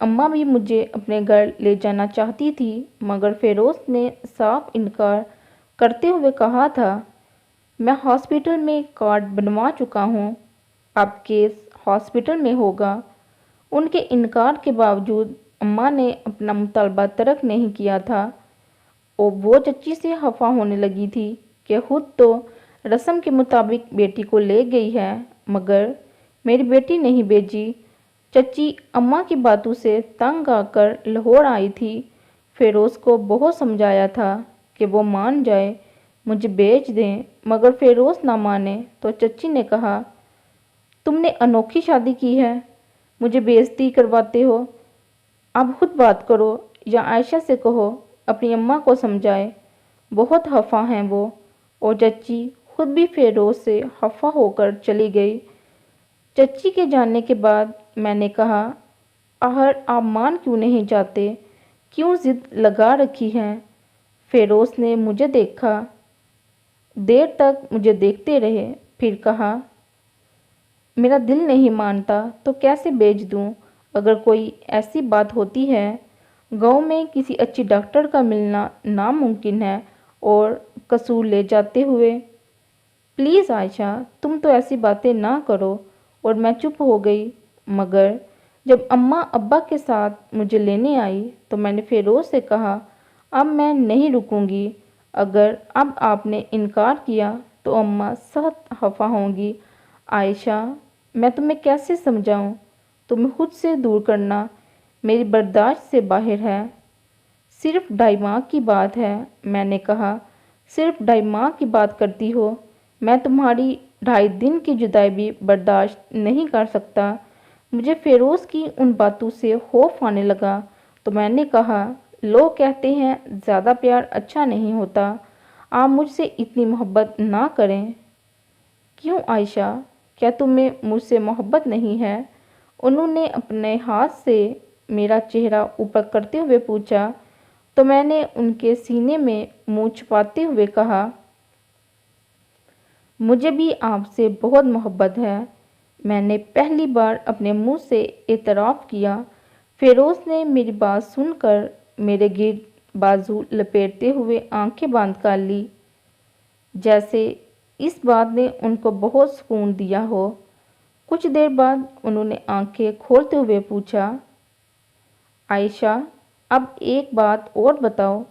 اماں بھی مجھے اپنے گھر لے جانا چاہتی تھی، مگر فیروز نے صاف انکار کرتے ہوئے کہا تھا، میں ہاسپٹل میں کارڈ بنوا چکا ہوں، اب کیس ہاسپٹل میں ہوگا۔ ان کے انکار کے باوجود اماں نے اپنا مطالبہ ترک نہیں کیا تھا، اور وہ چچی سے خفا ہونے لگی تھی کہ خود تو رسم کے مطابق بیٹی کو لے گئی ہے، مگر میری بیٹی نہیں بھیجی۔ چچی اماں کی باتوں سے تنگ آ کر لاہور آئی تھی۔ فیروز کو بہت سمجھایا تھا کہ وہ مان جائے، مجھے بھیج دیں، مگر فیروز نہ مانے تو چچی نے کہا، تم نے انوکھی شادی کی ہے، مجھے بےعزتی کرواتے ہو، اب خود بات کرو یا عائشہ سے کہو اپنی اماں کو سمجھائے، بہت خفا ہیں وہ۔ اور چچی خود بھی فیروز سے خفا ہو کر چلی گئی۔ چچی کے جانے کے بعد میں نے کہا، آخر آپ مان کیوں نہیں جاتے، کیوں ضد لگا رکھی ہے؟ فیروز نے مجھے دیکھا، دیر تک مجھے دیکھتے رہے، پھر کہا، میرا دل نہیں مانتا تو کیسے بھیج دوں؟ اگر کوئی ایسی بات ہوتی ہے، گاؤں میں کسی اچھی ڈاکٹر کا ملنا ناممکن ہے، اور قصور لے جاتے ہوئے۔ پلیز عائشہ، تم تو ایسی باتیں نہ کرو۔ اور میں چپ ہو گئی، مگر جب اماں ابا کے ساتھ مجھے لینے آئی تو میں نے فیروز سے کہا، اب میں نہیں رکوں گی، اگر اب آپ نے انکار کیا تو اماں سخت خفا ہوں گی۔ عائشہ، میں تمہیں کیسے سمجھاؤں؟ تمہیں خود سے دور کرنا میری برداشت سے باہر ہے۔ صرف 2.5 ماہ کی بات ہے، میں نے کہا، صرف 2.5 ماہ کی بات کرتی ہو، میں تمہاری 2.5 دن کی جدائی بھی برداشت نہیں کر سکتا۔ مجھے فیروز کی ان باتوں سے خوف آنے لگا تو میں نے کہا، لوگ کہتے ہیں زیادہ پیار اچھا نہیں ہوتا، آپ مجھ سے اتنی محبت نہ کریں۔ کیوں عائشہ، کیا تمہیں مجھ سے محبت نہیں ہے؟ انہوں نے اپنے ہاتھ سے میرا چہرہ اوپر کرتے ہوئے پوچھا، تو میں نے ان کے سینے میں منہ چھپاتے ہوئے کہا، مجھے بھی آپ سے بہت محبت ہے۔ میں نے پہلی بار اپنے منہ سے اعتراف کیا۔ فیروز نے میری بات سن کر میرے گرد بازو لپیٹتے ہوئے آنکھیں بند کر لی، جیسے اس بات نے ان کو بہت سکون دیا ہو۔ کچھ دیر بعد انہوں نے آنکھیں کھولتے ہوئے پوچھا، عائشہ، اب ایک بات اور بتاؤ،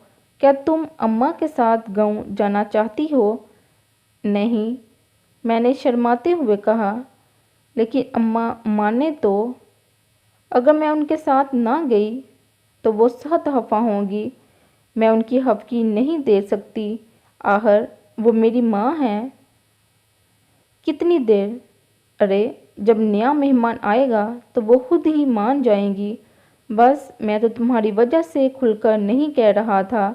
کیا تم اماں کے ساتھ گاؤں جانا چاہتی ہو؟ نہیں، میں نے شرماتے ہوئے کہا، لیکن اماں مانے تو؟ اگر میں ان کے ساتھ نہ گئی تو وہ سخت خفا ہوں گی، میں ان کی خفگی نہیں دے سکتی، آخر وہ میری ماں ہیں۔ کتنی دیر؟ ارے جب نیا مہمان آئے گا تو وہ خود ہی مان جائیں گی۔ بس میں تو تمہاری وجہ سے کھل کر نہیں کہہ رہا تھا،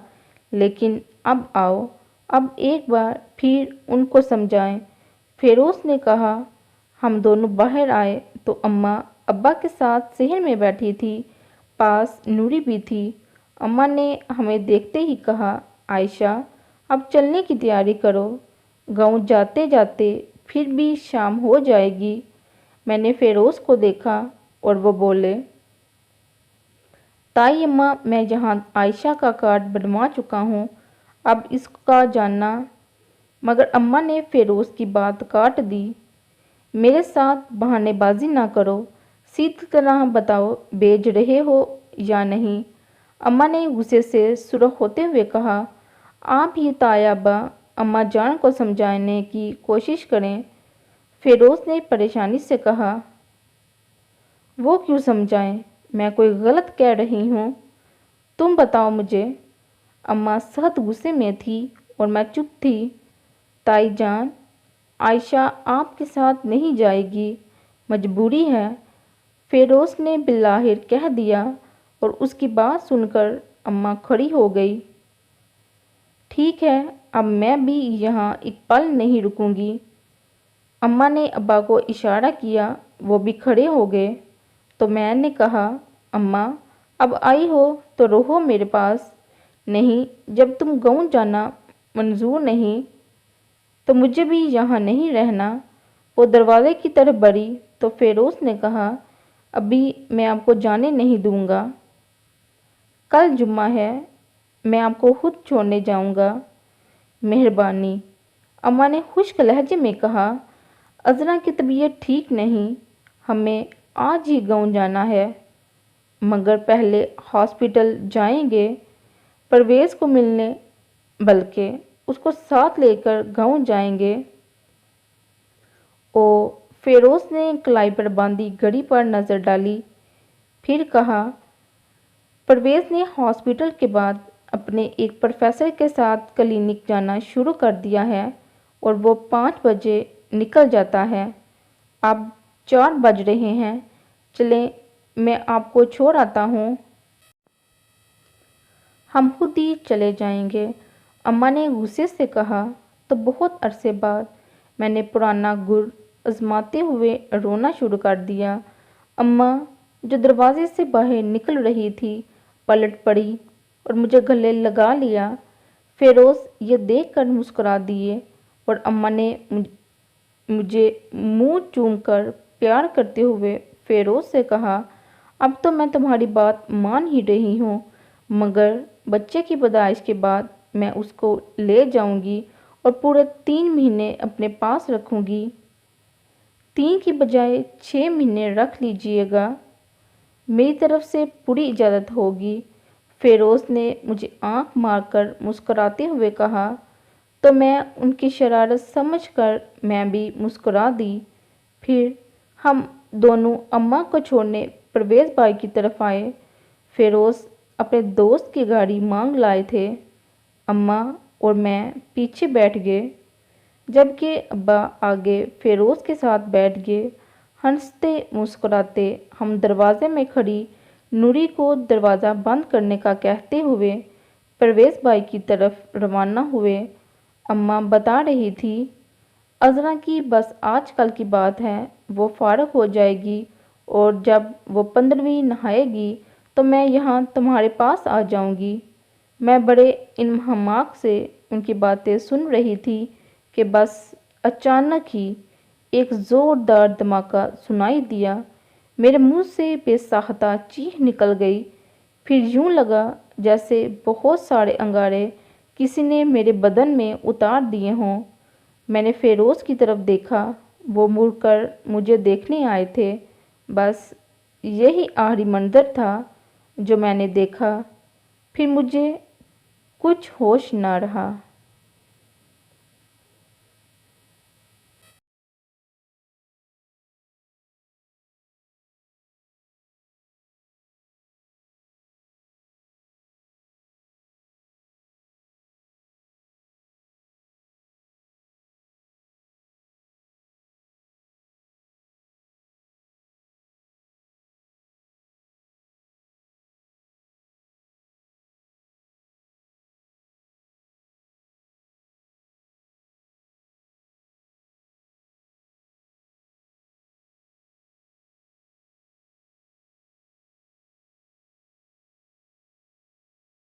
لیکن اب آؤ، اب ایک بار پھر ان کو سمجھائیں۔ فیروز نے کہا۔ ہم دونوں باہر آئے تو اماں ابا کے ساتھ صحن میں بیٹھی تھی، پاس نوری بھی تھی۔ اماں نے ہمیں دیکھتے ہی کہا، عائشہ، اب چلنے کی تیاری کرو، گاؤں جاتے جاتے پھر بھی شام ہو جائے گی۔ میں نے فیروز کو دیکھا اور وہ بولے، تائی اماں، میں یہاں عائشہ کا کارڈ بنوا چکا ہوں، اب اس کا جانا۔ مگر اماں نے فیروز کی بات کاٹ دی، میرے ساتھ بہانے بازی نہ کرو، سیدھی طرح بتاؤ بھیج رہے ہو یا نہیں۔ اماں نے غصے سے سرخ ہوتے ہوئے کہا، آپ ہی تائی ابا اماں جان کو سمجھانے کی کوشش کریں۔ فیروز نے پریشانی سے کہا، وہ کیوں سمجھائیں، میں کوئی غلط کہہ رہی ہوں؟ تم بتاؤ مجھے۔ اماں سخت غصے میں تھی اور میں چپ تھی۔ تائی جان، عائشہ آپ کے ساتھ نہیں جائے گی، مجبوری ہے، فیروز نے بالآخر کہہ دیا، اور اس کی بات سن کر اماں کھڑی ہو گئی۔ ٹھیک ہے، اب میں بھی یہاں ایک پل نہیں رکوں گی۔ اماں نے ابا کو اشارہ کیا، وہ بھی کھڑے ہو گئے، تو میں نے کہا، اماں، اب آئی ہو تو رہو میرے پاس۔ نہیں، جب تم گاؤں جانا منظور نہیں تو مجھے بھی یہاں نہیں رہنا۔ وہ دروازے کی طرف بڑھی تو فیروز نے کہا، ابھی میں آپ کو جانے نہیں دوں گا، کل جمعہ ہے، میں آپ کو خود چھوڑنے جاؤں گا۔ مہربانی، اماں نے خشک لہجے میں کہا۔ عذرا کی طبیعت ٹھیک نہیں، ہمیں آج ہی گاؤں جانا ہے، مگر پہلے ہاسپٹل جائیں گے پرویز کو ملنے، بلکہ اس کو ساتھ لے کر گاؤں جائیں گے۔ او فیروز نے کلائی پر باندھی گھڑی پر نظر ڈالی، پھر کہا، پرویز نے ہاسپٹل کے بعد اپنے ایک پروفیسر کے ساتھ کلینک جانا شروع کر دیا ہے اور وہ 5 بجے نکل جاتا ہے۔ اب 4 بج رہے ہیں، چلیں میں آپ کو چھوڑ آتا ہوں۔ ہم خود ہی چلے جائیں گے، اماں نے غصے سے کہا۔ تو بہت عرصے بعد میں نے پرانا گر آزماتے ہوئے رونا شروع کر دیا۔ اماں جو دروازے سے باہر نکل رہی تھی پلٹ پڑی اور مجھے گلے لگا لیا۔ فیروز یہ دیکھ کر مسکرا دیے اور اماں نے مجھے منہ چوم کر پیار کرتے ہوئے فیروز سے کہا، اب تو میں تمہاری بات مان ہی رہی ہوں، مگر بچے کی پیدائش کے بعد میں اس کو لے جاؤں گی اور پورے 3 مہینے اپنے پاس رکھوں گی۔ 3 کی بجائے 6 مہینے رکھ لیجیے گا، میری طرف سے پوری اجازت ہوگی۔ فیروز نے مجھے آنکھ مار کر مسکراتے ہوئے کہا۔ تو میں ان کی شرارت سمجھ کر میں بھی مسکرا دی۔ پھر ہم دونوں اماں کو چھوڑنے پرویز بھائی کی طرف آئے۔ فیروز اپنے دوست کی گاڑی مانگ لائے تھے، اماں اور میں پیچھے بیٹھ گئے، جبکہ ابا آگے فیروز کے ساتھ بیٹھ گئے۔ ہنستے مسکراتے ہم دروازے میں کھڑی نوری کو دروازہ بند کرنے کا کہتے ہوئے پرویز بھائی کی طرف روانہ ہوئے۔ اماں بتا رہی تھی، عذرا کی بس آج کل کی بات ہے، وہ فارغ ہو جائے گی اور جب وہ 15ویں نہائے گی تو میں یہاں تمہارے پاس آ جاؤں گی۔ میں بڑے انہماک سے ان کی باتیں سن رہی تھی کہ بس اچانک ہی ایک زوردار دھماکہ سنائی دیا، میرے منہ سے بے ساختہ چیخ نکل گئی، پھر یوں لگا جیسے بہت سارے انگارے کسی نے میرے بدن میں اتار دیے ہوں۔ میں نے فیروز کی طرف دیکھا، وہ مڑ کر مجھے دیکھنے آئے تھے، بس یہی آخری منظر تھا جو میں نے دیکھا، پھر مجھے کچھ ہوش نہ رہا۔